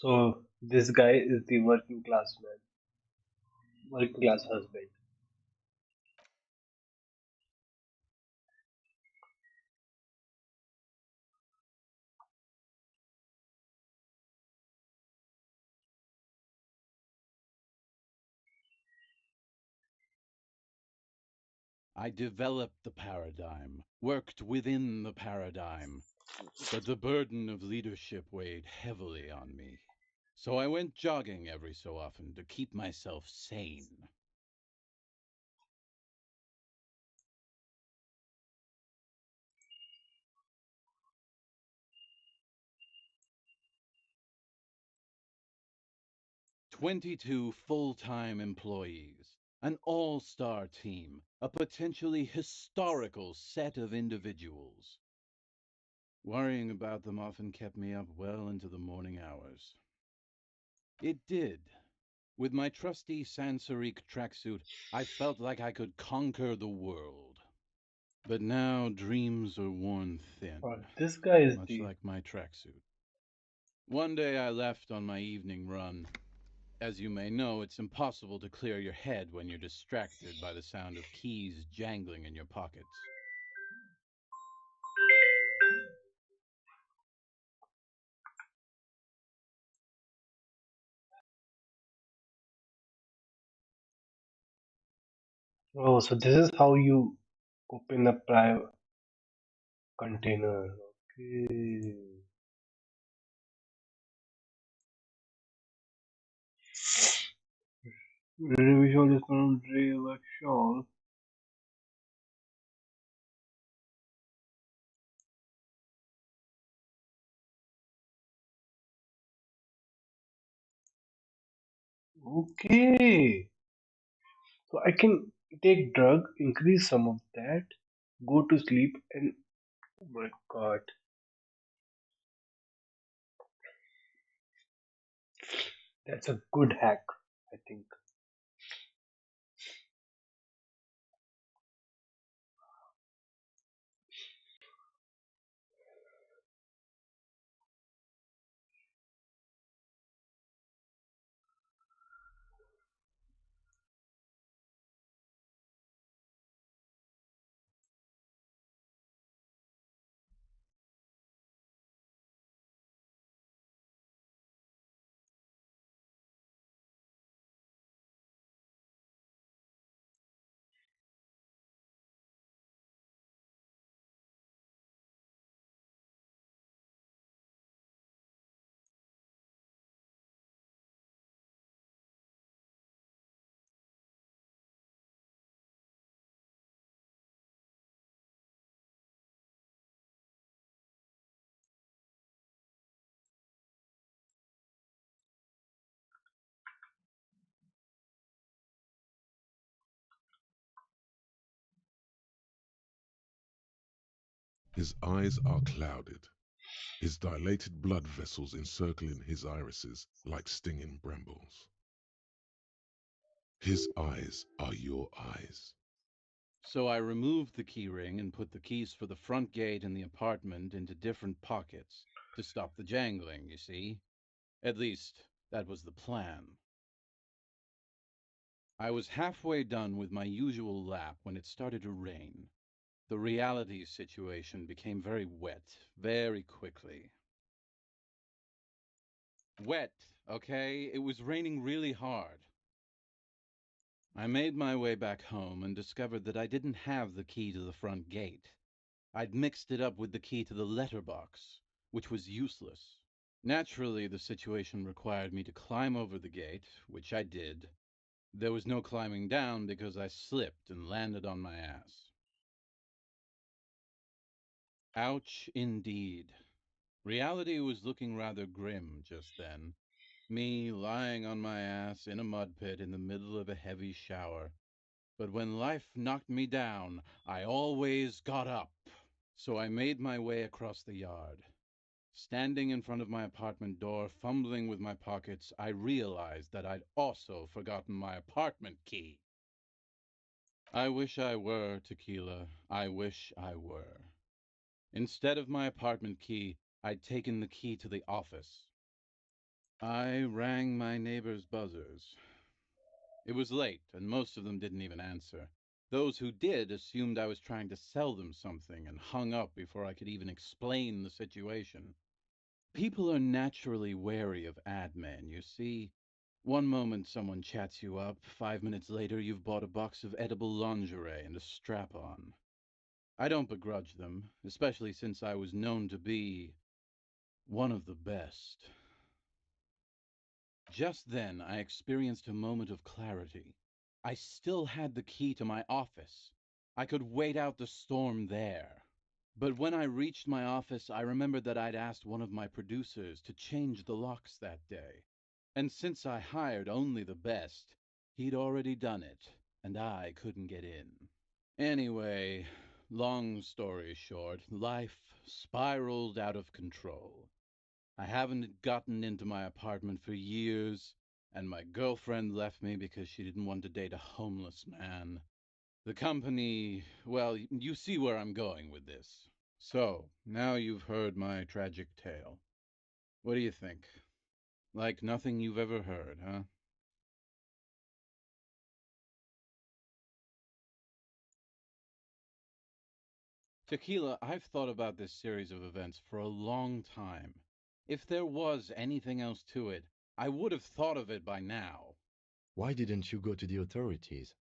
So this guy is the working class man, working class husband. I developed the paradigm, worked within the paradigm, but the burden of leadership weighed heavily on me. So I went jogging every so often to keep myself sane. 22 full time employees, an all star team, a potentially historical set of individuals. Worrying about them often kept me up well into the morning hours. It did. With my trusty Sansarique tracksuit, I felt like I could conquer the world. But now dreams are worn thin, This guy is much the like my tracksuit. One day I left on my evening run. As you may know, it's impossible to clear your head when you're distracted by the sound of keys jangling in your pockets. oh, so this is how you open a private container. Okay. Revision is not real actual. Okay. So I can take drug, increase some of that, go to sleep, and oh my god, that's a good hack, I think. His eyes are clouded, his dilated blood vessels encircling his irises like stinging brambles. His eyes are your eyes. So I removed the key ring and put the keys for the front gate and the apartment into different pockets to stop the jangling, you see? At least, that was the plan. I was halfway done with my usual lap when it started to rain. The reality situation became very wet, very quickly. Wet, okay? It was raining really hard. I made my way back home and discovered that I didn't have the key to the front gate. I'd mixed it up with the key to the letterbox, which was useless. Naturally, the situation required me to climb over the gate, which I did. There was no climbing down because I slipped and landed on my ass. Ouch, indeed. Reality was looking rather grim just then. Me lying on my ass in a mud pit in the middle of a heavy shower. But when life knocked me down, I always got up. So I made my way across the yard. Standing in front of my apartment door, fumbling with my pockets, I realized that I'd also forgotten my apartment key. I wish I were, Tequila. I wish I were. Instead of my apartment key, I'd taken the key to the office. I rang my neighbor's buzzers. It was late, and most of them didn't even answer. Those who did assumed I was trying to sell them something and hung up before I could even explain the situation. People are naturally wary of ad men, you see. One moment someone chats you up, 5 minutes later you've bought a box of edible lingerie and a strap on. I don't begrudge them, especially since I was known to be one of the best. Just then, I experienced a moment of clarity. I still had the key to my office. I could wait out the storm there. But when I reached my office, I remembered that I'd asked one of my producers to change the locks that day. And since I hired only the best, he'd already done it, and I couldn't get in. Anyway, long story short, life spiraled out of control. I haven't gotten into my apartment for years, and my girlfriend left me because she didn't want to date a homeless man. The company, well, you see where I'm going with this. So, now you've heard my tragic tale. What do you think? Like nothing you've ever heard, huh? Tequila, I've thought about this series of events for a long time. If there was anything else to it, I would have thought of it by now. Why didn't you go to the authorities?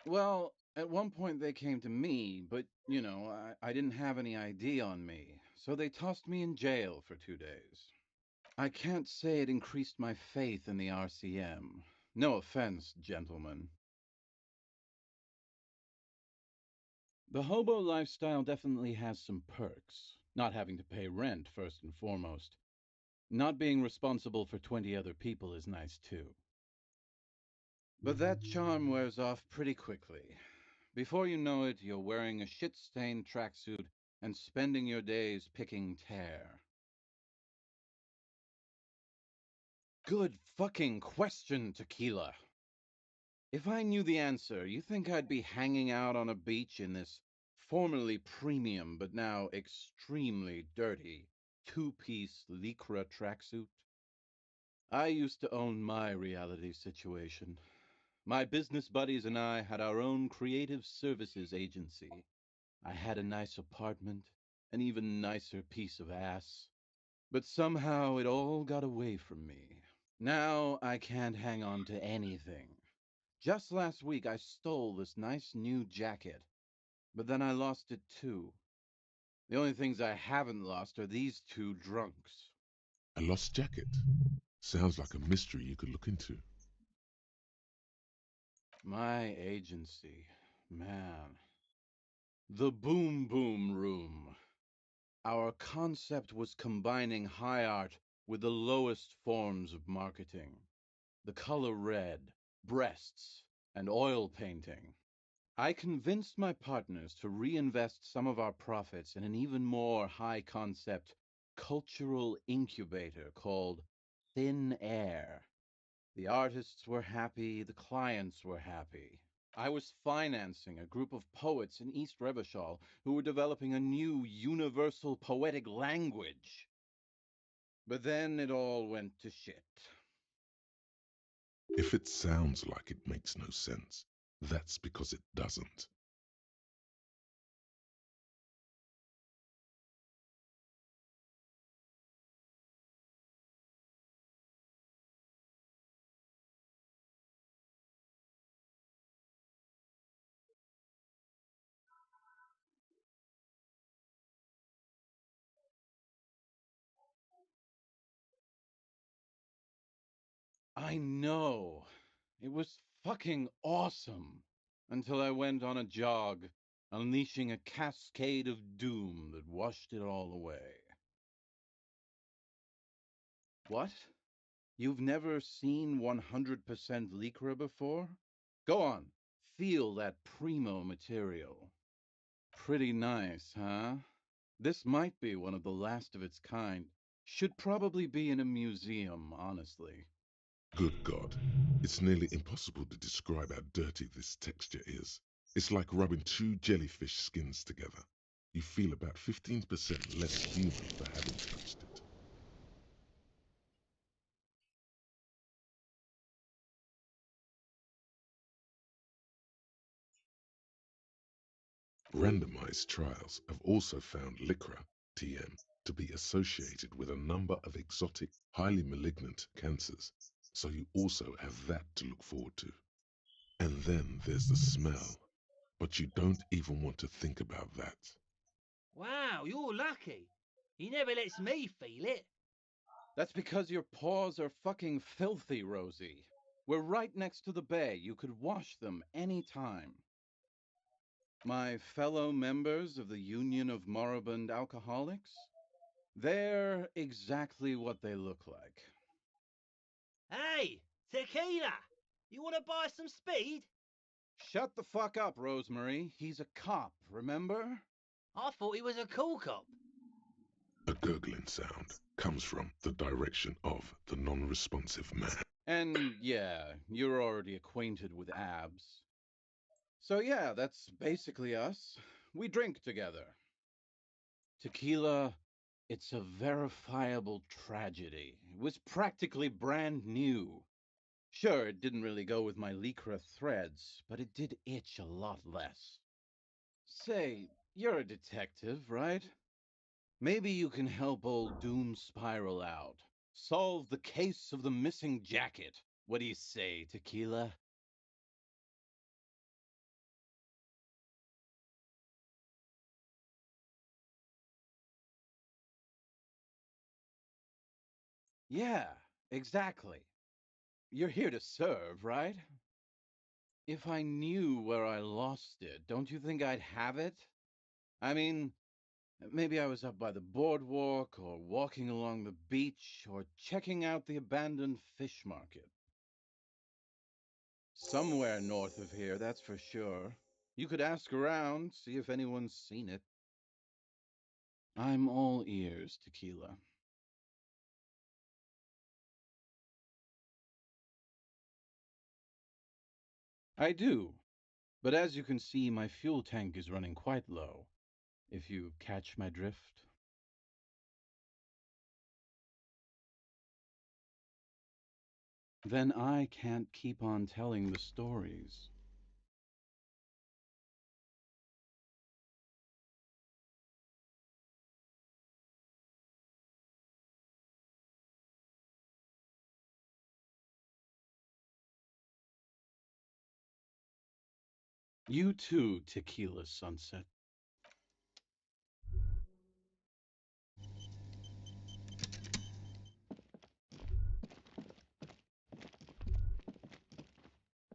Well, at one point they came to me, but, I didn't have any ID on me, so they tossed me in jail for 2 days. I can't say it increased my faith in the RCM. No offense, gentlemen. The hobo lifestyle definitely has some perks. Not having to pay rent, first and foremost. Not being responsible for 20 other people is nice too. But that charm wears off pretty quickly. Before you know it, you're wearing a shit stained tracksuit and spending your days picking tear. Good fucking question, Tequila. If I knew the answer, you think I'd be hanging out on a beach in this formerly premium but now extremely dirty 2-piece lycra tracksuit? I used to own my reality situation. My business buddies and I had our own creative services agency. I had a nice apartment, an even nicer piece of ass. But somehow it all got away from me. Now I can't hang on to anything. Just last week I stole this nice new jacket, but then I lost it too. The only things I haven't lost are these two drunks. A lost jacket. Sounds like a mystery you could look into. My agency. Man. The Boom Boom Room. Our concept was combining high art with the lowest forms of marketing. The color red, breasts, and oil painting. I convinced my partners to reinvest some of our profits in an even more high concept cultural incubator called Thin Air. The artists were happy, the clients were happy. I was financing a group of poets in East Revachol who were developing a new universal poetic language. But then it all went to shit. If it sounds like it makes no sense, that's because it doesn't. I know. It was fucking awesome. Until I went on a jog, unleashing a cascade of doom that washed it all away. What? You've never seen 100% Lycra before? Go on, feel that primo material. Pretty nice, huh? This might be one of the last of its kind. Should probably be in a museum, honestly. Good God. It's nearly impossible to describe how dirty this texture is. It's like rubbing two jellyfish skins together. You feel about 15% less human for having touched it. Randomized trials have also found lycra, TM, to be associated with a number of exotic, highly malignant cancers, so you also have that to look forward to. And then there's the smell, but you don't even want to think about that. Wow, you're lucky. He never lets me feel it. That's because your paws are fucking filthy, Rosie. We're right next to the bay. You could wash them any time. My fellow members of the Union of Moribund Alcoholics, they're exactly what they look like. Hey, tequila! You want to buy some speed? Shut the fuck up, Rosemary. He's a cop, remember? I thought he was a cool cop. A gurgling sound comes from the direction of the non-responsive man. And yeah, you're already acquainted with abs. So yeah, that's basically us. We drink together. Tequila, it's a verifiable tragedy. It was practically brand new. Sure, it didn't really go with my lycra threads, but it did itch a lot less. Say, you're a detective, right? Maybe you can help old Doom Spiral out. Solve the case of the missing jacket. What do you say, Tequila? Yeah, exactly. You're here to serve, right? If I knew where I lost it, don't you think I'd have it? I mean, maybe I was up by the boardwalk, or walking along the beach, or checking out the abandoned fish market. Somewhere north of here, that's for sure. You could ask around, see if anyone's seen it. I'm all ears, Tequila. I do, but as you can see, my fuel tank is running quite low, if you catch my drift. Then I can't keep on telling the stories. You too, Tequila Sunset.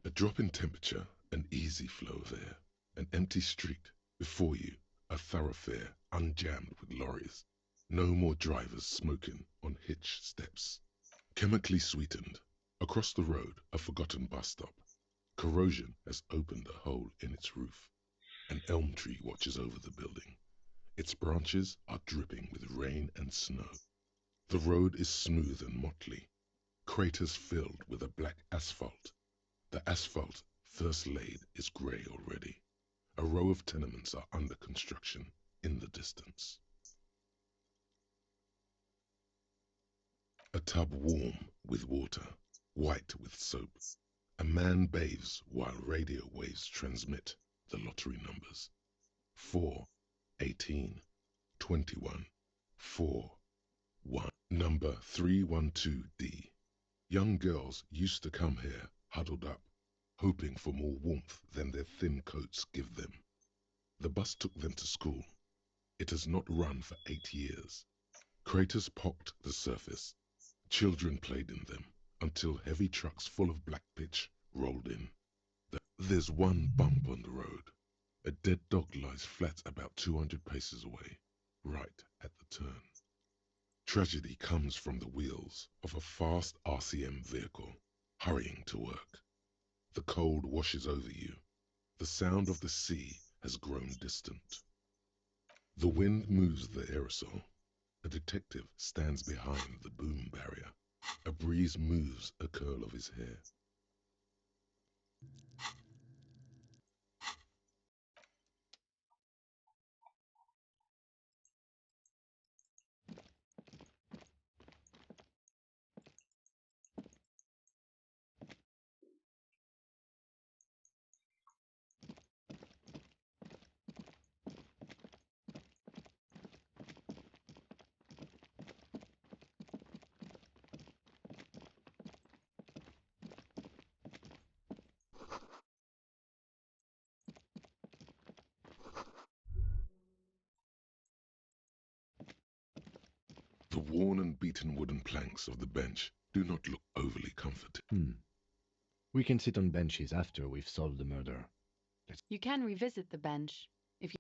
A drop in temperature, an easy flow of air, an empty street, before you, a thoroughfare unjammed with lorries. No more drivers smoking on hitch steps. Chemically sweetened. Across the road, a forgotten bus stop. Corrosion has opened a hole in its roof. An elm tree watches over the building. Its branches are dripping with rain and snow. The road is smooth and motley, craters filled with a black asphalt. The asphalt, first laid, is grey already. A row of tenements are under construction in the distance. A tub warm with water, white with soap. A man bathes while radio waves transmit the lottery numbers. 4, 18, 21, 4, 1. Number 312D. Young girls used to come here huddled up, hoping for more warmth than their thin coats give them. The bus took them to school. It has not run for 8 years. Craters pocked the surface. Children played in them until heavy trucks full of black pitch rolled in. There's one bump on the road. A dead dog lies flat about 200 paces away, right at the turn. Tragedy comes from the wheels of a fast RCM vehicle, hurrying to work. The cold washes over you. The sound of the sea has grown distant. The wind moves the aerosol. A detective stands behind the boom barrier. A breeze moves a curl of his hair. The worn and beaten wooden planks of the bench do not look overly comforting. We can sit on benches after we've solved the murder. You can revisit the bench if you.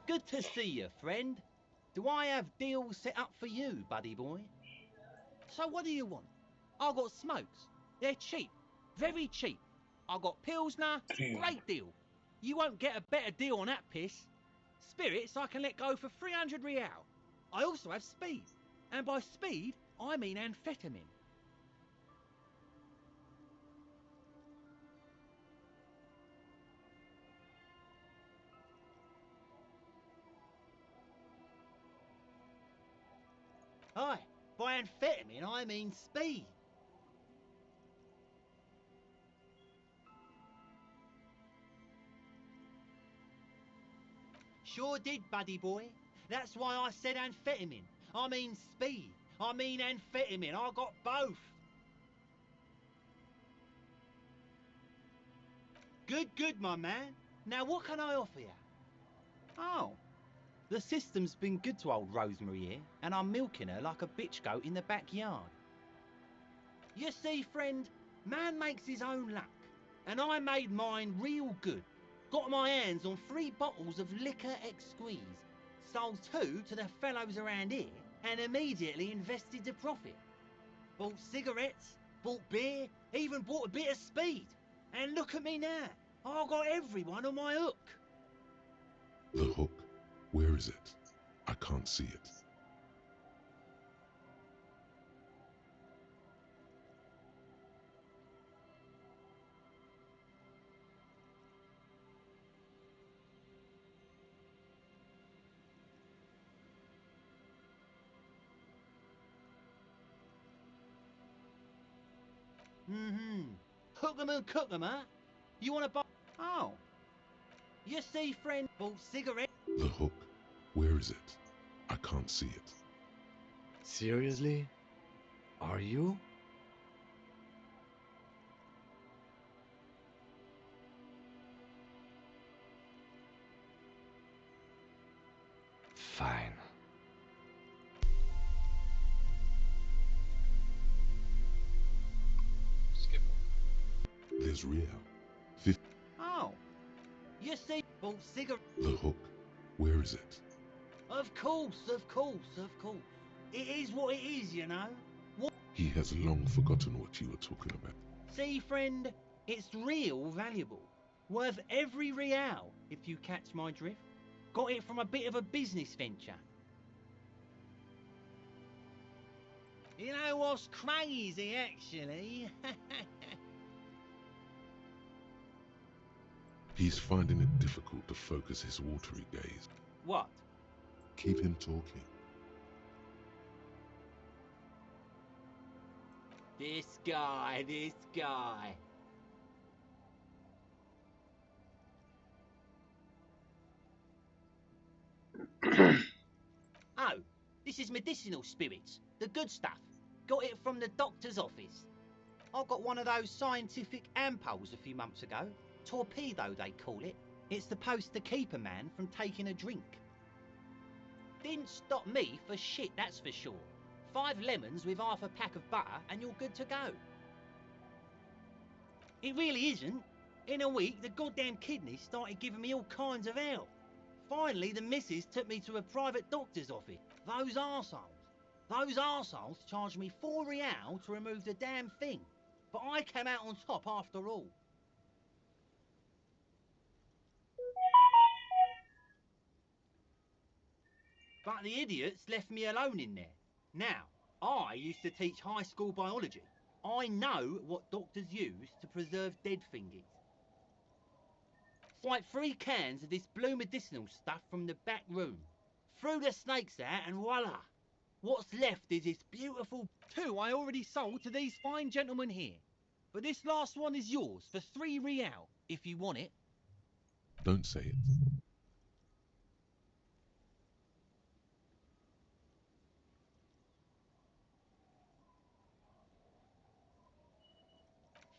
Good to see you, friend. Do I have deals set up for you, buddy boy? So what do you want? I got smokes. They're cheap. Very cheap. I got Pilsner. 300. Great deal. You won't get a better deal on that piss. Spirits I can let go for 300 real. I also have speed. And by speed, I mean amphetamine. Aye, by amphetamine I mean speed. Sure did, buddy boy. That's why I said amphetamine. I mean speed. I mean amphetamine. I got both. Good, good, my man. Now what can I offer you? Oh, the system's been good to old Rosemary here, and I'm milking her like a bitch goat in the backyard. You see, friend, man makes his own luck, and I made mine real good. Got my hands on 3 bottles of liquor exquise, sold 2 to the fellows around here, and immediately invested the profit. Bought cigarettes, bought beer, even bought a bit of speed. And look at me now, I've got everyone on my hook. The hook? Where is it? I can't see it. Hook 'em and cook 'em, huh? You wanna buy? Oh. You see, friend, bought cigarettes. The hook? Where is it? I can't see it. Seriously? Are you? Fine. Skip. There's Real. Oh. You see, bought cigarettes. The hook? Where is it? Of course, of course, of course. It is what it is, you know. What? He has long forgotten what you were talking about. See, friend, it's real valuable. Worth every real, if you catch my drift. Got it from a bit of a business venture. You know what's crazy, actually? He's finding it difficult to focus his watery gaze. What? Keep him talking. This guy, this guy. Oh, this is medicinal spirits. The good stuff. Got it from the doctor's office. I got one of those scientific ampoules a few months ago. Torpedo, they call it. It's supposed to keep a man from taking a drink. Didn't stop me for shit, that's for sure. 5 lemons with half a pack of butter and you're good to go. It really isn't. In a week, the goddamn kidneys started giving me all kinds of hell. Finally, the missus took me to a private doctor's office. Those arseholes charged me 4 real to remove the damn thing. But I came out on top after all. But the idiots left me alone in there. Now, I used to teach high school biology. I know what doctors use to preserve dead thingies. Like 3 cans of this blue medicinal stuff from the back room. Threw the snakes out and voila! What's left is this beautiful... 2 I already sold to these fine gentlemen here. But this last one is yours for 3 real, if you want it. Don't say it.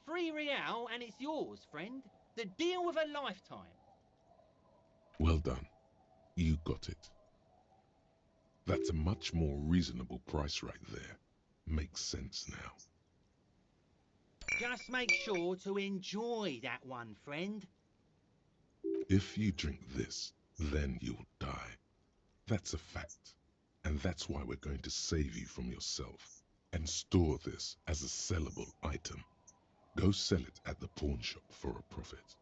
3 real and it's yours, friend. The deal of a lifetime. Well done. You got it. That's a much more reasonable price right there. Makes sense now. Just make sure to enjoy that one, friend. If you drink this, then you'll die. That's a fact. And that's why we're going to save you from yourself and store this as a sellable item. Go sell it at the pawn shop for a profit.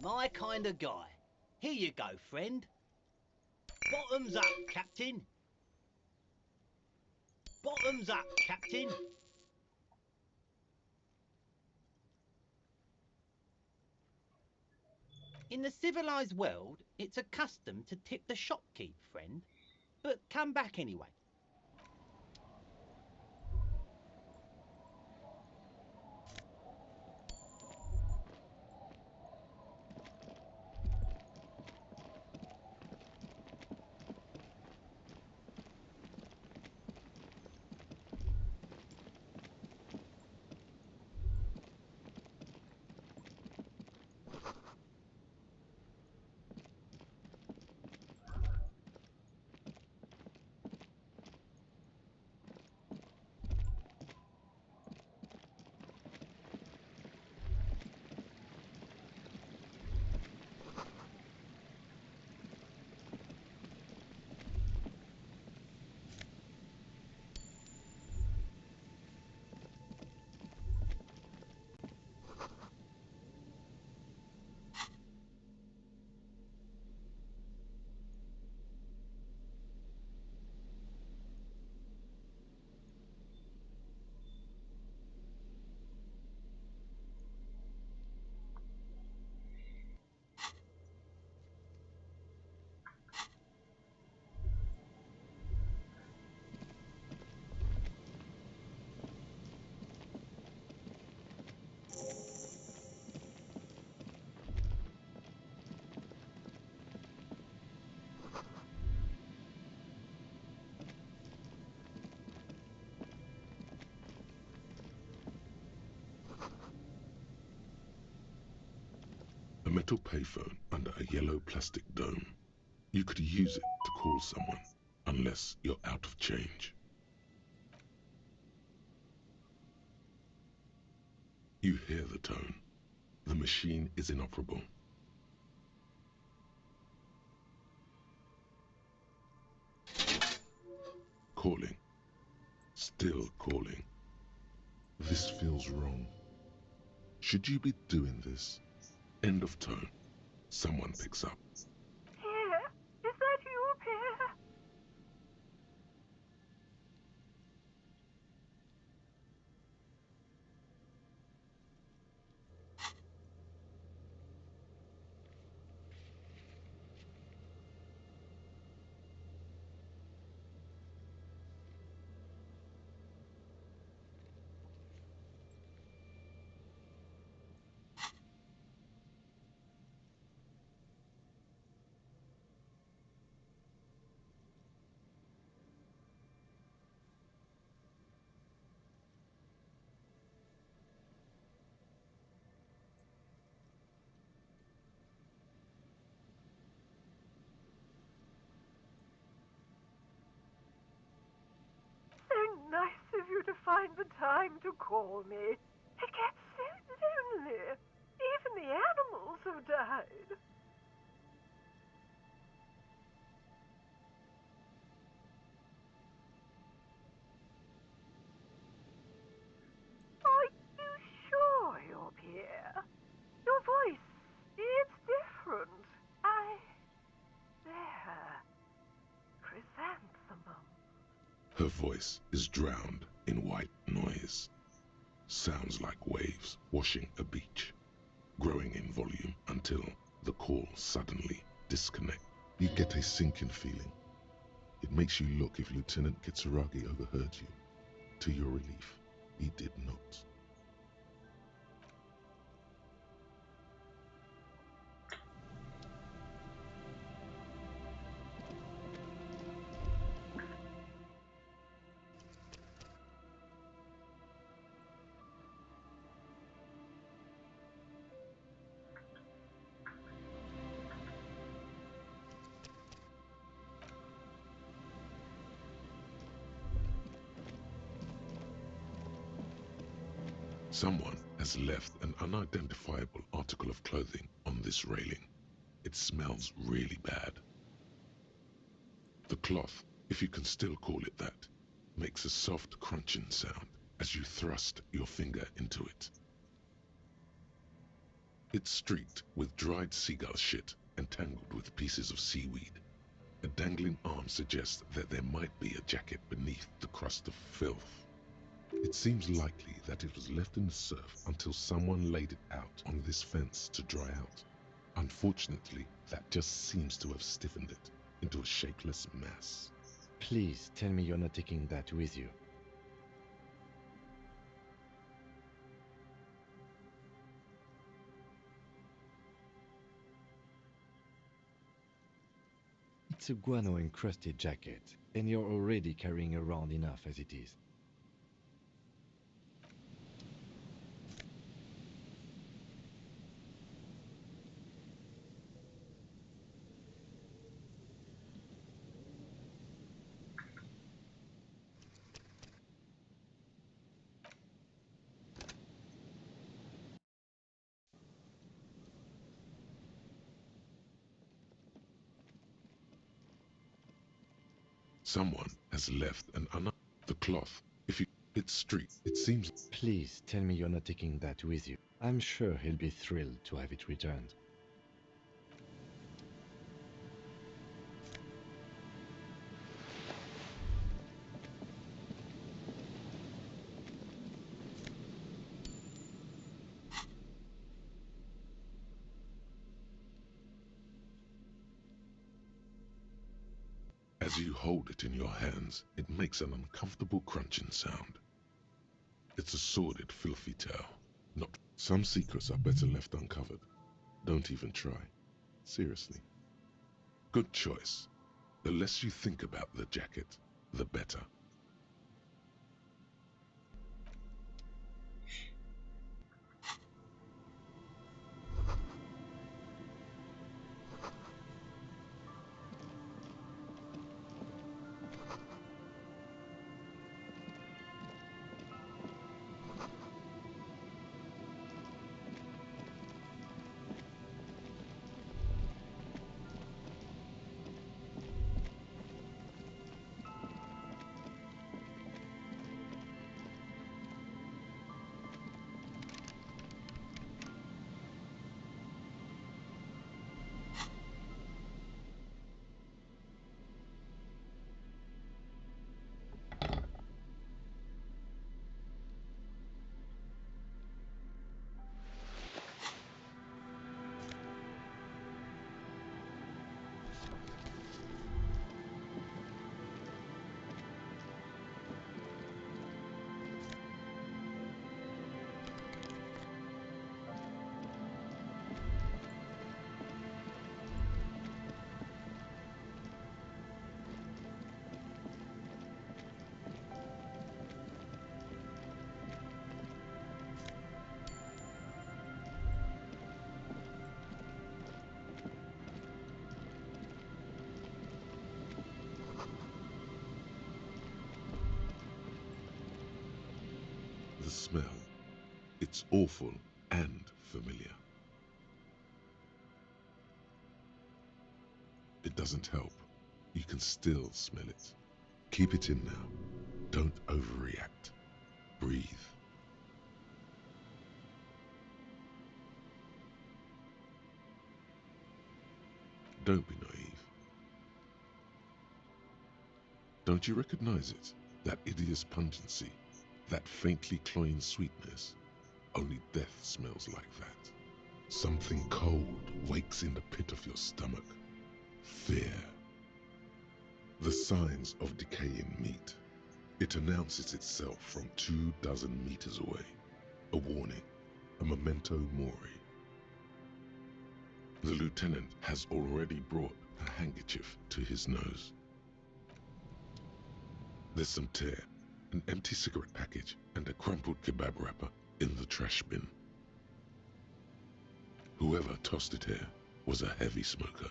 My kind of guy. Here you go, friend. Bottoms up, Captain. Bottoms up, Captain. In the civilized world, it's a custom to tip the shopkeep, friend. But come back anyway. A metal payphone under a yellow plastic dome. You could use it to call someone, unless you're out of change. You hear the tone. The machine is inoperable. calling, still calling. This feels wrong. Should you be doing this? End of tone. Someone picks up. Pier, is that you, Pier? So nice of you to find the time to call me. It gets so lonely. Even the animals have died. Are you sure you're Pierre? Your voice, it's different. There. Chrysanthemum. Her voice is drowned in white noise. Sounds like waves washing a beach, growing in volume until the call suddenly disconnects. You get a sinking feeling. It makes you look if Lieutenant Kitsuragi overheard you. To your relief, he did not. Someone has left an unidentifiable article of clothing on this railing. It smells really bad. The cloth, if you can still call it that, makes a soft crunching sound as you thrust your finger into it. It's streaked with dried seagull shit and tangled with pieces of seaweed. A dangling arm suggests that there might be a jacket beneath the crust of filth. It seems likely that it was left in the surf until someone laid it out on this fence to dry out. Unfortunately, that just seems to have stiffened it into a shapeless mass. Please tell me you're not taking that with you. It's a guano-encrusted jacket, and you're already carrying around enough as it is. Someone has left the cloth. If you it's streaked, it seems. Please tell me you're not taking that with you. I'm sure he'll be thrilled to have it returned. As you hold it in your hands, it makes an uncomfortable crunching sound. It's a sordid, filthy tale. Not some secrets are better left uncovered. Don't even try. Seriously. Good choice. The less you think about the jacket, the better. smell. It's awful and familiar. It doesn't help. You can still smell it. Keep it in now. Don't overreact. Breathe. Don't be naive. Don't you recognize it? That hideous pungency, that faintly cloying sweetness. Only death smells like that. Something cold wakes in the pit of your stomach. Fear. The signs of decaying meat. It announces itself from 24 meters away. A warning, a memento mori. The lieutenant has already brought a handkerchief to his nose. There's some tear, an empty cigarette package, and a crumpled kebab wrapper in the trash bin. Whoever tossed it here was a heavy smoker.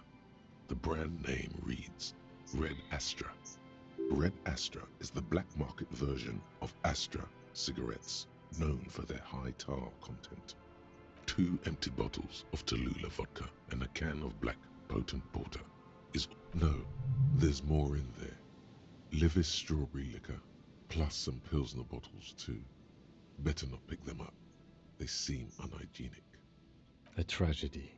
The brand name reads Red Astra. Red Astra is the black market version of Astra cigarettes, known for their high tar content. 2 empty bottles of Tallulah vodka and a can of black potent porter is... No, there's more in there. Livis strawberry liquor, plus some Pilsner bottles too. Better not pick them up. They seem unhygienic. A tragedy.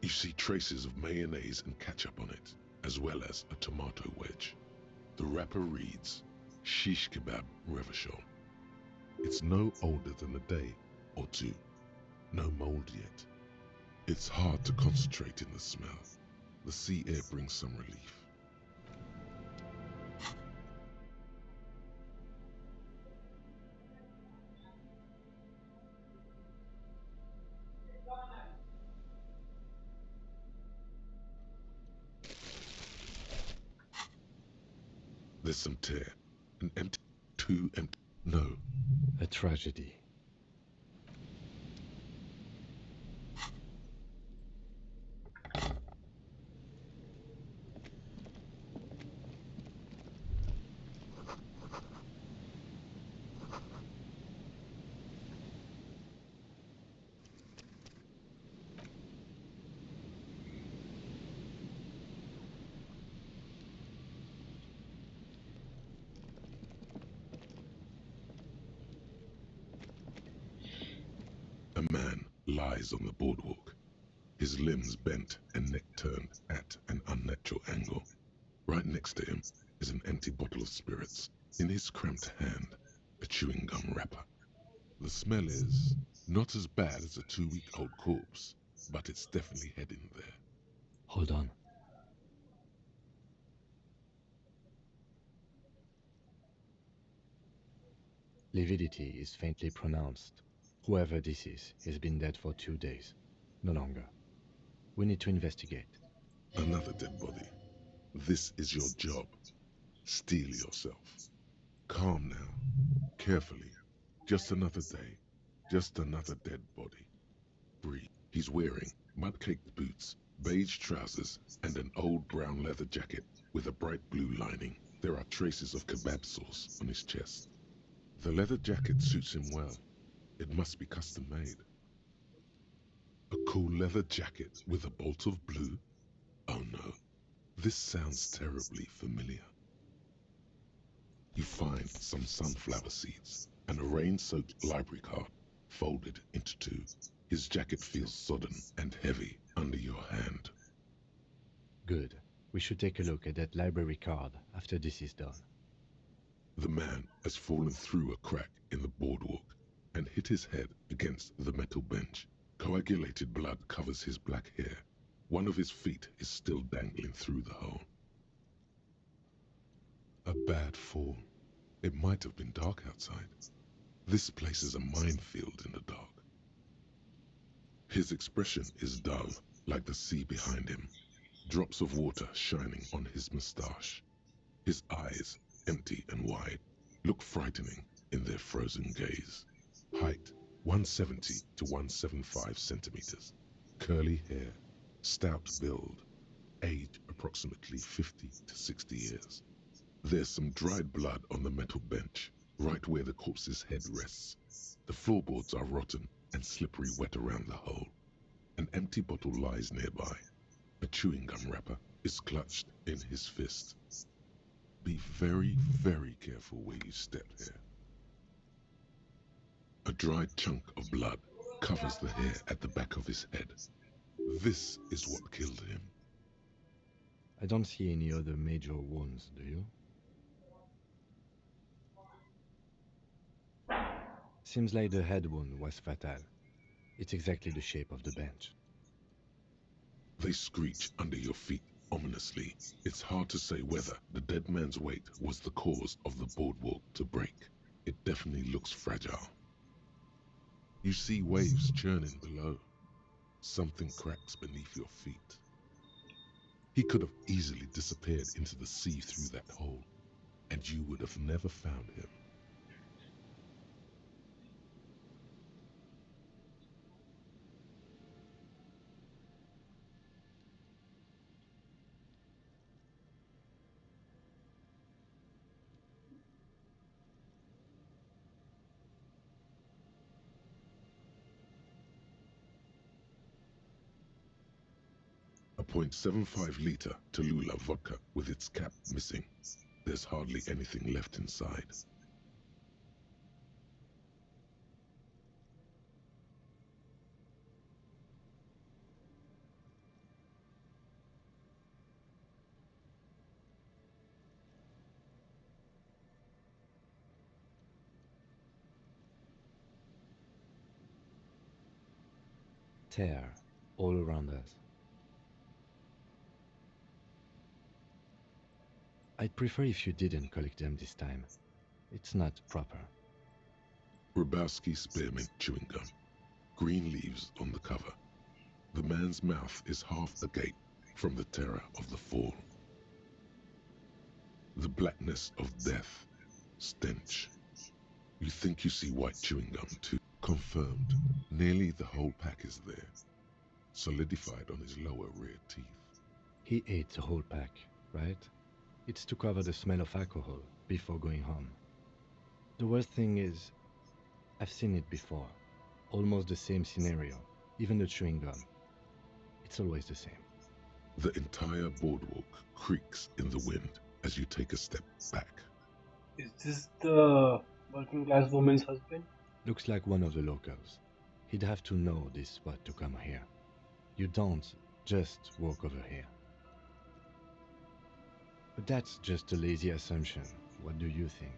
You see traces of mayonnaise and ketchup on it, as well as a tomato wedge. The wrapper reads, Shish Kebab Revachol. It's no older than a day or two. No mold yet. It's hard to concentrate in the smell. The sea air brings some relief. There's some tear, an empty, 2 empty, no. A tragedy. A man lies on the boardwalk, his limbs bent and neck turned at an unnatural angle. Right next to him is an empty bottle of spirits. In his cramped hand, a chewing gum wrapper. The smell is not as bad as a 2-week-old corpse, but it's definitely heading there. Hold on. Lividity is faintly pronounced. Whoever this is has been dead for 2 days. No longer. We need to investigate. Another dead body. This is your job. Steel yourself. Calm now. Carefully. Just another day. Just another dead body. Breathe. He's wearing mud-caked boots, beige trousers, and an old brown leather jacket with a bright blue lining. There are traces of kebab sauce on his chest. The leather jacket suits him well. It must be custom made. A cool leather jacket with a bolt of blue? Oh no, this sounds terribly familiar. You find some sunflower seeds and a rain-soaked library card folded into 2. His jacket feels sodden and heavy under your hand. Good. We should take a look at that library card after this is done. The man has fallen through a crack in the boardwalk and hit his head against the metal bench. Coagulated blood covers his black hair. One of his feet is still dangling through the hole. A bad fall. It might have been dark outside. This place is a minefield in the dark. His expression is dull, like the sea behind him. Drops of water shining on his moustache. His eyes, empty and wide, look frightening in their frozen gaze. Height, 170 to 175 centimeters. Curly hair, stout build. Age, approximately 50 to 60 years. There's some dried blood on the metal bench, right where the corpse's head rests. The floorboards are rotten and slippery wet around the hole. An empty bottle lies nearby. A chewing gum wrapper is clutched in his fist. Be very, very careful where you step here. A dried chunk of blood covers the hair at the back of his head. This is what killed him. I don't see any other major wounds, do you? Seems like the head wound was fatal. It's exactly the shape of the bench. They screech under your feet ominously. It's hard to say whether the dead man's weight was the cause of the boardwalk to break. It definitely looks fragile. You see waves churning below. Something cracks beneath your feet. He could have easily disappeared into the sea through that hole, and you would have never found him. A .75-liter Tallulah vodka with its cap missing. There's hardly anything left inside. Tear all around us. I'd prefer if you didn't collect them this time. It's not proper. Grabowski spearmint chewing gum. Green leaves on the cover. The man's mouth is half agape from the terror of the fall. The blackness of death. Stench. You think you see white chewing gum too. Confirmed. Nearly the whole pack is there. Solidified on his lower rear teeth. He ate the whole pack, right? It's to cover the smell of alcohol before going home. The worst thing is, I've seen it before. Almost the same scenario. Even the chewing gum. It's always the same. The entire boardwalk creaks in the wind as you take a step back. Is this the working class woman's husband? Looks like one of the locals. He'd have to know this spot to come here. You don't just walk over here. But that's just a lazy assumption. What do you think?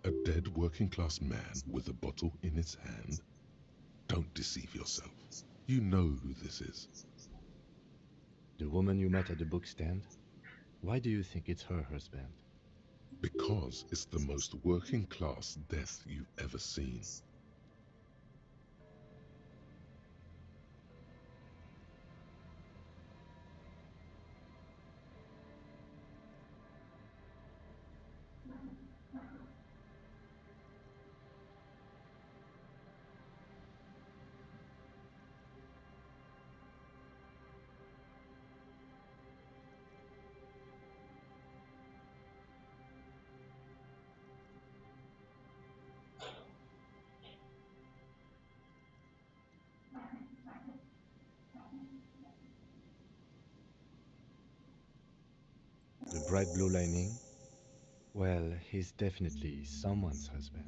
A dead working class man with a bottle in his hand? Don't deceive yourself. You know who this is. The woman you met at the book stand? Why do you think it's her husband? Because it's the most working class death you've ever seen. The bright blue lining? Well, he's definitely someone's husband.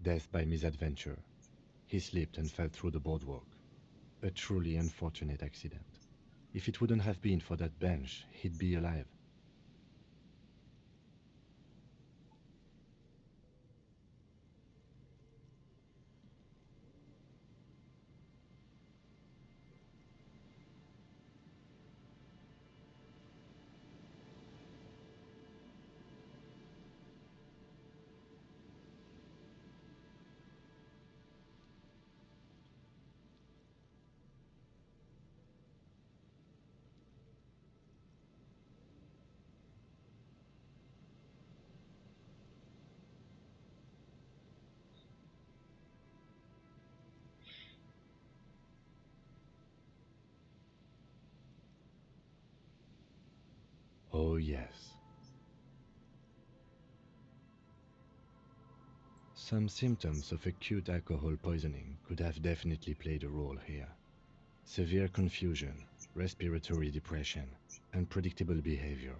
Death by misadventure. He slipped and fell through the boardwalk. A truly unfortunate accident. If it wouldn't have been for that bench, he'd be alive. Oh yes. Some symptoms of acute alcohol poisoning could have definitely played a role here. Severe confusion, respiratory depression, unpredictable behavior.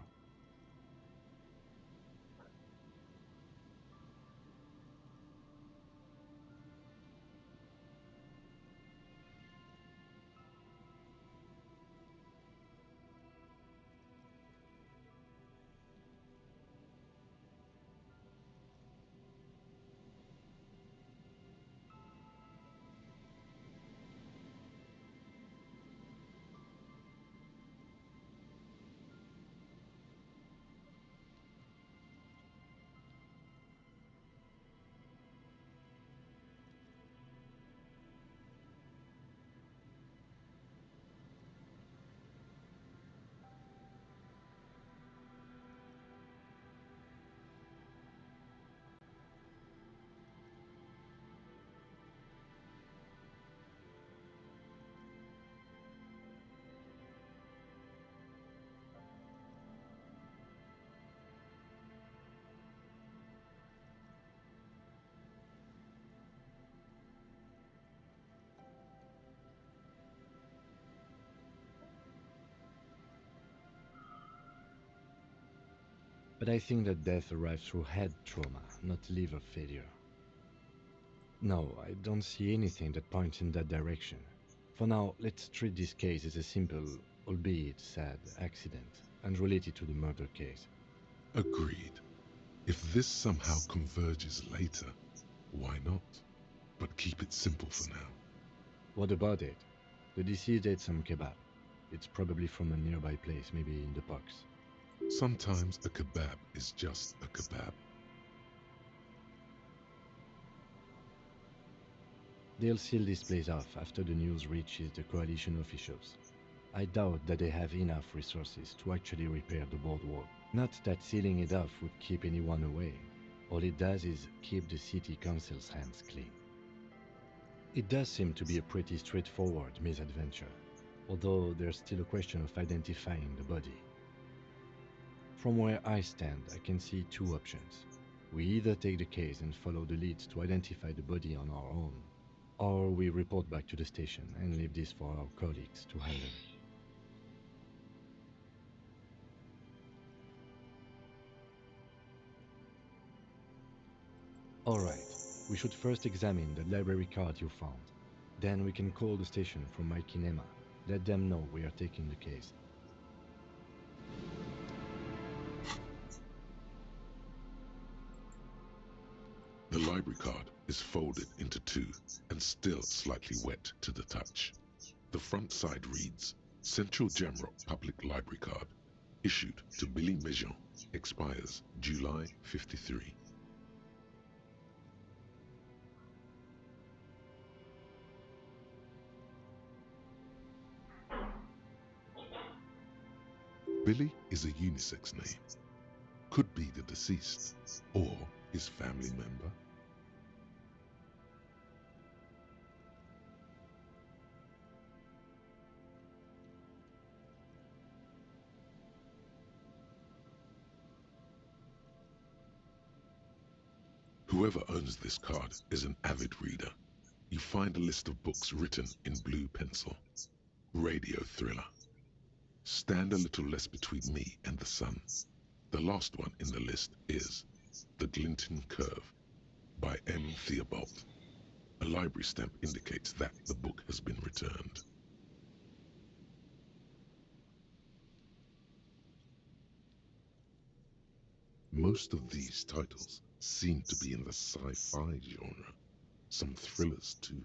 But I think that death arrived through head trauma, not liver failure. No, I don't see anything that points in that direction. For now, let's treat this case as a simple, albeit sad, accident, unrelated to the murder case. Agreed. If this somehow converges later, why not? But keep it simple for now. What about it? The deceased ate some kebab. It's probably from a nearby place, maybe in the parks. Sometimes a kebab is just a kebab. They'll seal this place off after the news reaches the coalition officials. I doubt that they have enough resources to actually repair the boardwalk. Not that sealing it off would keep anyone away. All it does is keep the city council's hands clean. It does seem to be a pretty straightforward misadventure, although there's still a question of identifying the body. From where I stand, I can see two options. We either take the case and follow the leads to identify the body on our own, or we report back to the station and leave this for our colleagues to handle. Alright, we should first examine the library card you found. Then we can call the station from my kinema. Let them know we are taking the case. The library card is folded into two and still slightly wet to the touch. The front side reads, Central Jamrock Public Library Card, issued to Billy Mejean, expires July 53. Billy is a unisex name. Could be the deceased or his family member. Whoever owns this card is an avid reader. You find a list of books written in blue pencil. Radio thriller. Stand a little less between me and the sun. The last one in the list is The Glinton Curve by M. Theobald. A library stamp indicates that the book has been returned. Most of these titles seem to be in the sci-fi genre. Some thrillers too.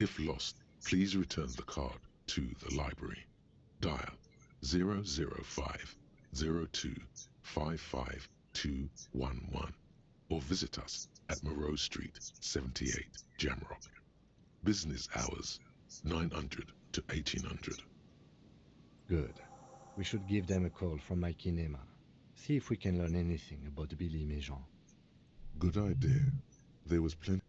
If lost, please return the card to the library. Dial 005 02 55211 or visit us at Moreau Street, 78, Jamrock. Business hours 900 to 1800. Good. We should give them a call from my kinema. See if we can learn anything about Billy Méjean. Good idea. There was plenty.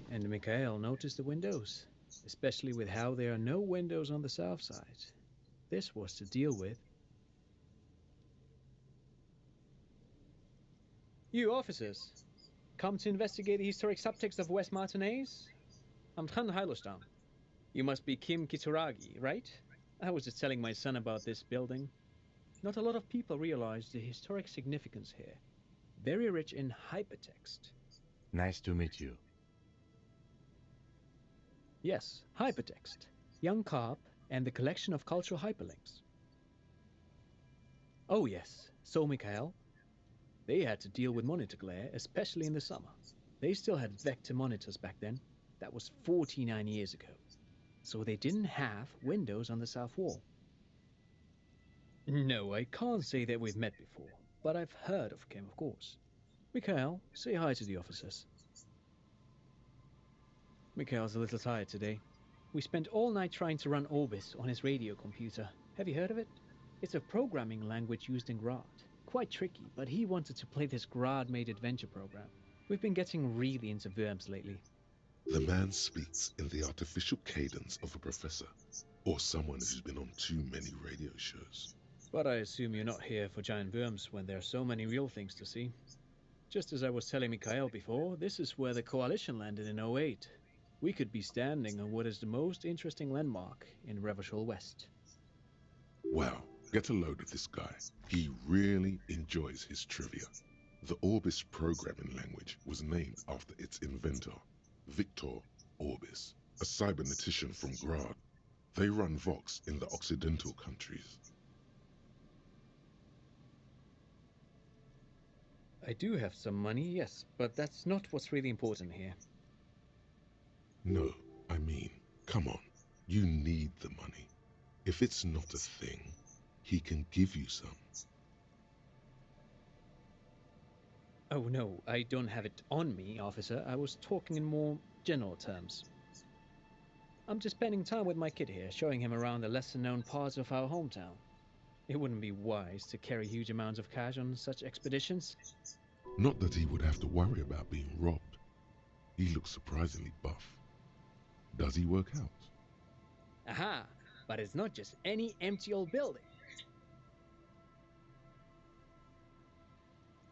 And Mikhail noticed the windows, especially with how there are no windows on the south side. This was to deal with. You officers, come to investigate the historic subtext of West Martinaise? I'm Trant Heidelstam. You must be Kim Kituragi, right? I was just telling my son about this building. Not a lot of people realize the historic significance here. Very rich in hypertext. Nice to meet you. Yes, hypertext. Young Carp and the collection of cultural hyperlinks. Oh yes, so Mikhail. They had to deal with monitor glare, especially in the summer. They still had vector monitors back then. That was 49 years ago. So they didn't have windows on the south wall. No, I can't say that we've met before, but I've heard of Kim, of course. Mikhail, say hi to the officers. Mikhail's a little tired today. We spent all night trying to run Orbis on his radio computer. Have you heard of it? It's a programming language used in Grad. Quite tricky, but he wanted to play this Grad-made adventure program. We've been getting really into Worms lately. The man speaks in the artificial cadence of a professor, or someone who's been on too many radio shows. But I assume you're not here for giant worms when there are so many real things to see. Just as I was telling Mikhail before, this is where the Coalition landed in '08. We could be standing on what is the most interesting landmark in Revachol West. Wow, get a load of this guy. He really enjoys his trivia. The Orbis programming language was named after its inventor, Victor Orbis, a cybernetician from Grad. They run Vox in the Occidental countries. I do have some money, yes, but that's not what's really important here. No, I mean, come on. You need the money. If it's not a thing, he can give you some. Oh no, I don't have it on me, officer. I was talking in more general terms. I'm just spending time with my kid here, showing him around the lesser-known parts of our hometown. It wouldn't be wise to carry huge amounts of cash on such expeditions. Not that he would have to worry about being robbed. He looks surprisingly buff. Does he work out? Aha! But it's not just any empty old building.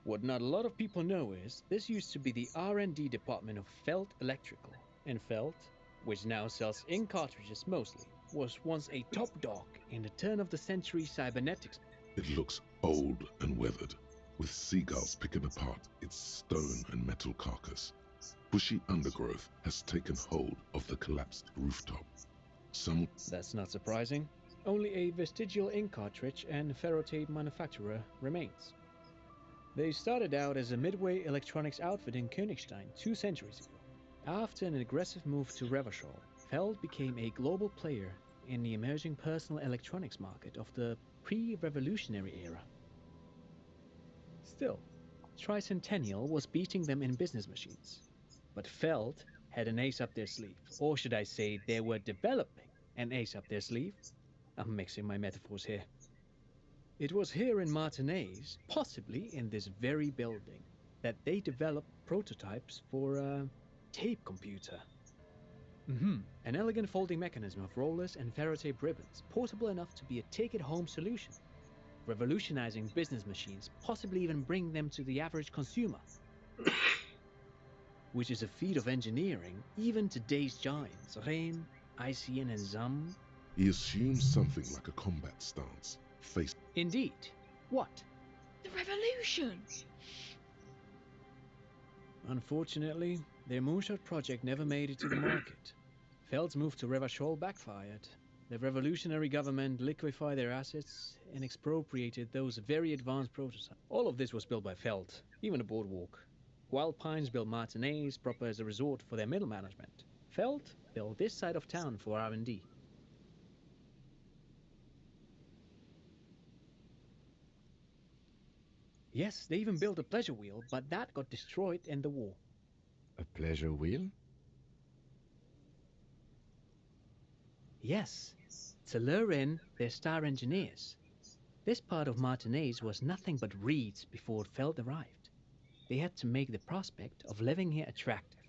What not a lot of people know is this used to be the R&D department of Felt Electrical, and Felt, which now sells ink cartridges mostly, was once a top dog in the turn-of-the-century cybernetics. It looks old and weathered, with seagulls picking apart its stone and metal carcass. Bushy undergrowth has taken hold of the collapsed rooftop. That's not surprising. Only a vestigial ink cartridge and ferrotape manufacturer remains. They started out as a midway electronics outfit in Königstein 2 centuries ago. After an aggressive move to Revachol, Feld became a global player in the emerging personal electronics market of the pre-revolutionary era. Still, Tricentennial was beating them in business machines. But Feld had an ace up their sleeve, or should I say they were developing an ace up their sleeve? I'm mixing my metaphors here. It was here in Martinaise, possibly in this very building, that they developed prototypes for a tape computer. An elegant folding mechanism of rollers and ferrotape ribbons, portable enough to be a take-it-home solution, revolutionizing business machines, possibly even bring them to the average consumer. Which is a feat of engineering, even today's giants, Rehm, ICN and Zam. He assumes something like a combat stance, face. Indeed. What? The revolution! Unfortunately, their moonshot project never made it to the market. Feld's move to Revachol backfired. The revolutionary government liquefied their assets and expropriated those very advanced prototypes. All of this was built by Feld, even the boardwalk. Wild Pines built Martinaise proper as a resort for their middle management. Feld built this side of town for R&D. Yes, they even built a pleasure wheel, but that got destroyed in the war. A pleasure wheel? Yes, to lure in their star engineers. This part of Martinaise was nothing but reeds before Feld arrived. They had to make the prospect of living here attractive.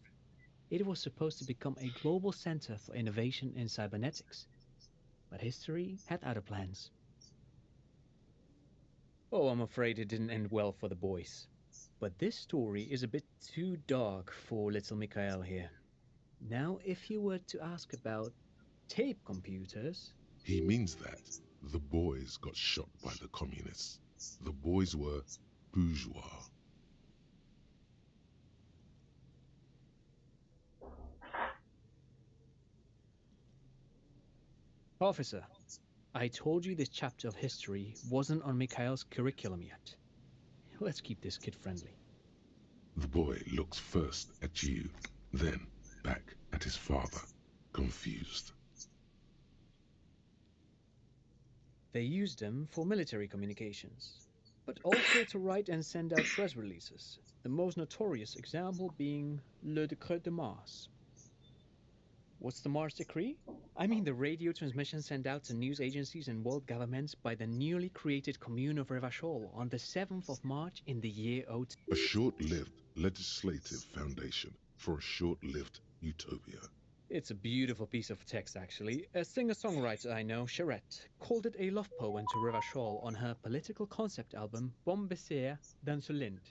It was supposed to become a global center for innovation in cybernetics. But history had other plans. Oh, I'm afraid it didn't end well for the boys. But this story is a bit too dark for little Mikhail here. Now, if you were to ask about tape computers... He means that the boys got shot by the communists. The boys were bourgeois. Officer, I told you this chapter of history wasn't on Mikhail's curriculum yet. Let's keep this kid friendly. The boy looks first at you, then back at his father, confused. They used them for military communications, but also to write and send out press releases, the most notorious example being Le Décret de Mars. What's the Mars Decree? I mean the radio transmission sent out to news agencies and world governments by the newly created Commune of Revachol on the 7th of March in the year 02. A short-lived legislative foundation for a short-lived utopia. It's a beautiful piece of text, actually. A singer-songwriter I know, Charette, called it a love poem to Revachol on her political concept album, Bon Baiser dans le Lind.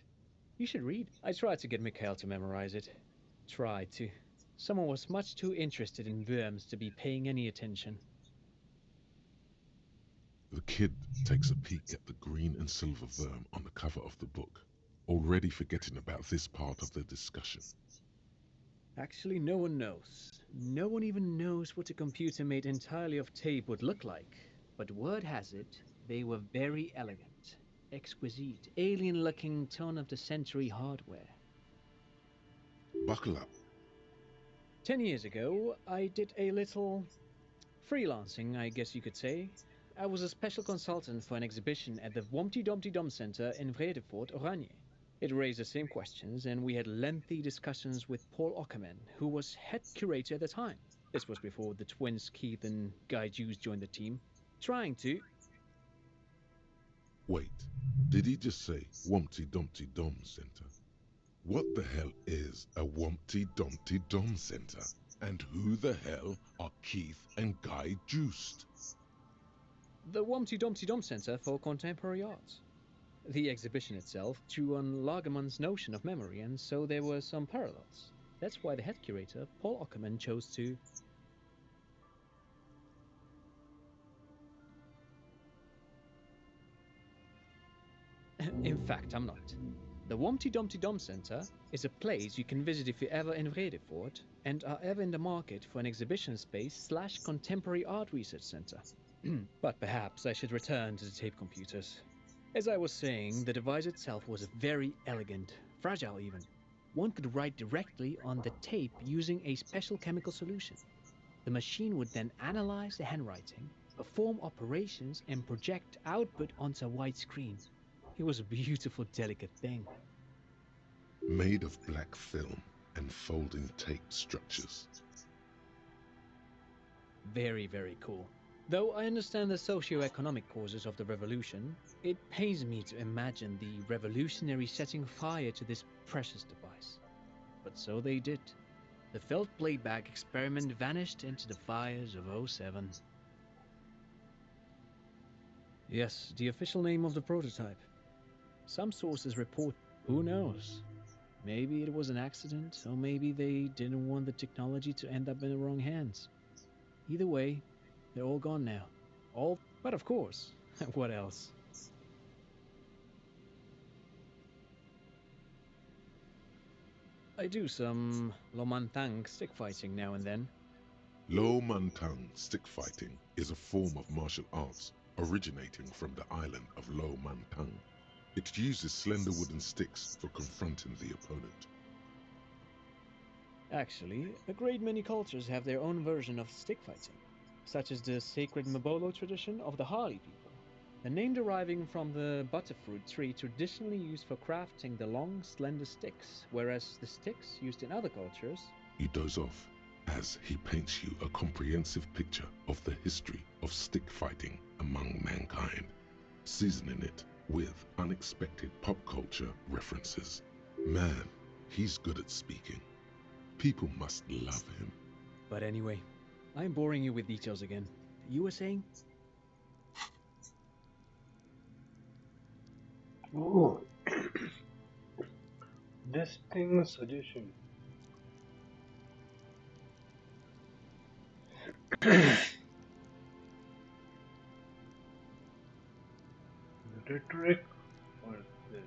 You should read. I tried to get Mikhail to memorize it. Tried to. Someone was much too interested in worms to be paying any attention. The kid takes a peek at the green and silver worm on the cover of the book, already forgetting about this part of the discussion. Actually, no one knows. No one even knows what a computer made entirely of tape would look like. But word has it, they were very elegant, exquisite, alien-looking turn-of-the-century hardware. Buckle up. 10 years ago, I did a little freelancing, I guess you could say. I was a special consultant for an exhibition at the Humpty Dumpty Dum Center in Vredefort, Oranje. It raised the same questions, and we had lengthy discussions with Paul Ockerman, who was head curator at the time. This was before the twins Keith and Guy Juice joined the team, trying to... Wait, did he just say Humpty Dumpty Dum Center? What the hell is a Humpty Dumpty Dum Center? And who the hell are Keith and Guy Juiced? The Humpty Dumpty Dum Center for Contemporary Arts. The exhibition itself drew on Lagerman's notion of memory, and so there were some parallels. That's why the head curator, Paul Ockerman, chose to. In fact, I'm not. The Wompty Dumpty Dum Center is a place you can visit if you're ever in Vredefort and are ever in the market for an exhibition space slash contemporary art research center. But perhaps I should return to the tape computers. As I was saying, the device itself was very elegant, fragile even. One could write directly on the tape using a special chemical solution. The machine would then analyze the handwriting, perform operations, and project output onto a white screen. It was a beautiful, delicate thing. Made of black film and folding tape structures. Very, very cool. Though I understand the socio-economic causes of the revolution, it pains me to imagine the revolutionaries setting fire to this precious device. But so they did. The felt playback experiment vanished into the fires of '07. Yes, the official name of the prototype. Some sources report, who knows? Maybe it was an accident, or maybe they didn't want the technology to end up in the wrong hands. Either way, they're all gone now. All, but of course, what else? I do some Lomantang stick fighting now and then. Lo Mantang stick fighting is a form of martial arts originating from the island of Lo Mantang. It uses slender wooden sticks for confronting the opponent. Actually, a great many cultures have their own version of stick fighting, such as the sacred Mabolo tradition of the Harli people, the name deriving from the butterfruit tree traditionally used for crafting the long, slender sticks, whereas the sticks used in other cultures. You doze off as he paints you a comprehensive picture of the history of stick fighting among mankind, seasoning it with unexpected pop culture references. Man, he's good at speaking. People must love him. But anyway, I'm boring you with details again. You were saying? Oh, this thing is suggestion. Rhetoric or this?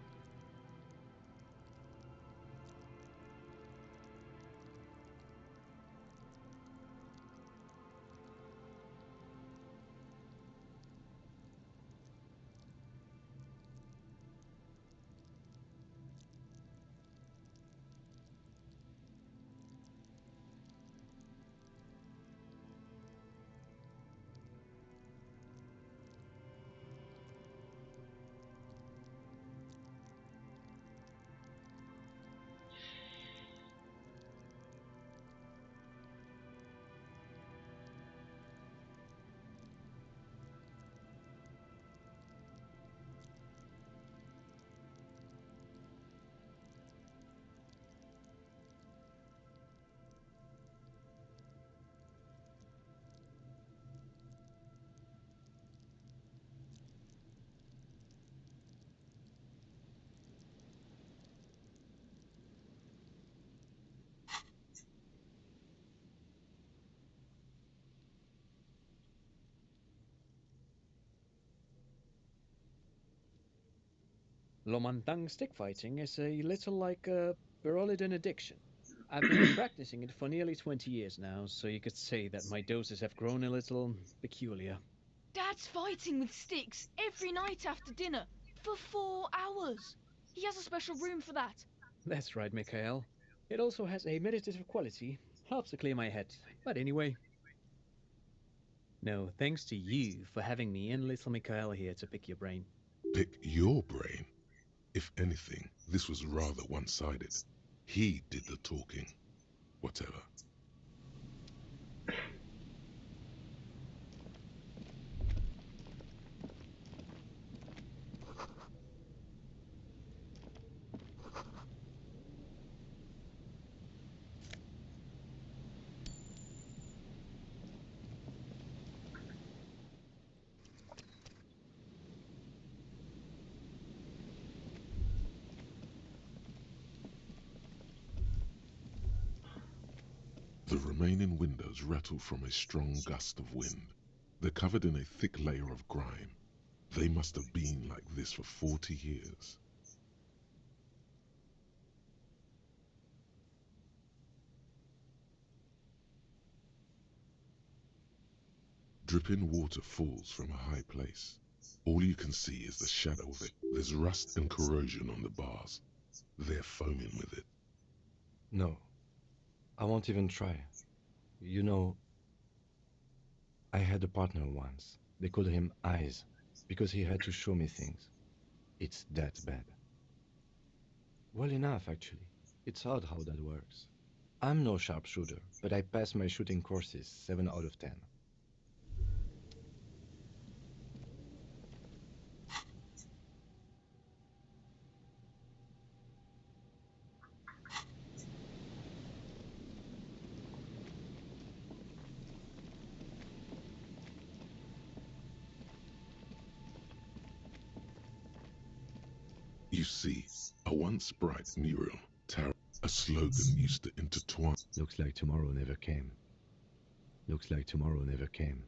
Lomantang stick fighting is a little like a Berolidin addiction. I've been practicing it for nearly 20 years now, so you could say that my doses have grown a little peculiar. Dad's fighting with sticks every night after dinner for 4 hours. He has a special room for that. That's right, Mikhail. It also has a meditative quality, helps to clear my head. But anyway. No, thanks to you for having me and little Mikhail here to pick your brain. Pick your brain? If anything, this was rather one-sided. He did the talking. Whatever. The remaining windows rattle from a strong gust of wind. They're covered in a thick layer of grime. They must have been like this for 40 years. Dripping water falls from a high place. All you can see is the shadow of it. There's rust and corrosion on the bars. They're foaming with it. No, I won't even try. You know, I had a partner once. They called him Eyes because he had to show me things. It's that bad. Well enough, actually. It's odd how that works. I'm no sharpshooter, but I passed my shooting courses 7 out of 10. You see, a once bright mural, a slogan used to intertwine. Looks like tomorrow never came. Looks like tomorrow never came.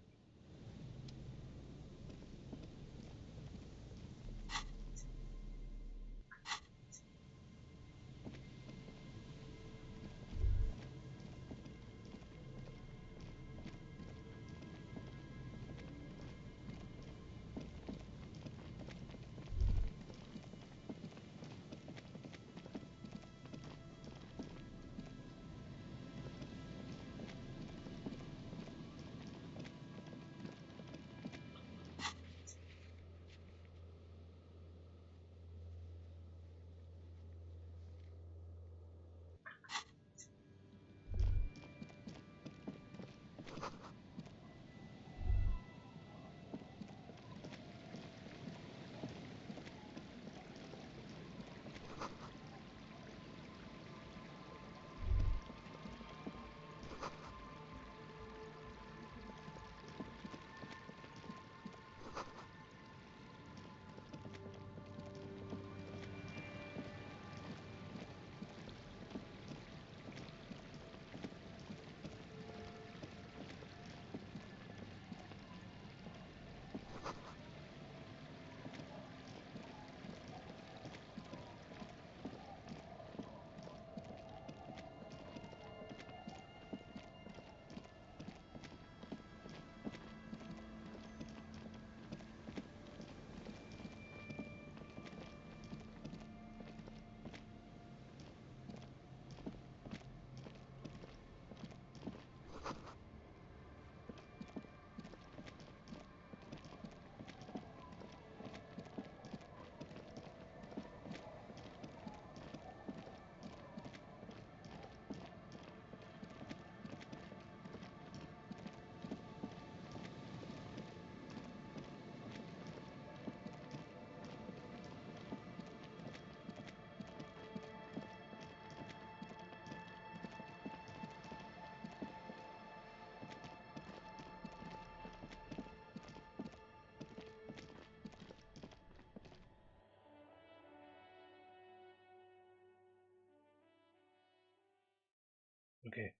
Okay.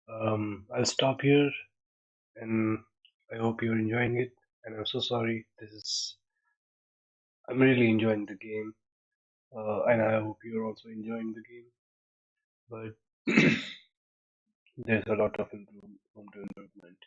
I'll stop here, and I hope you're enjoying it. And I'm so sorry. I'm really enjoying the game, and I hope you're also enjoying the game. But there's a lot of room to improvement.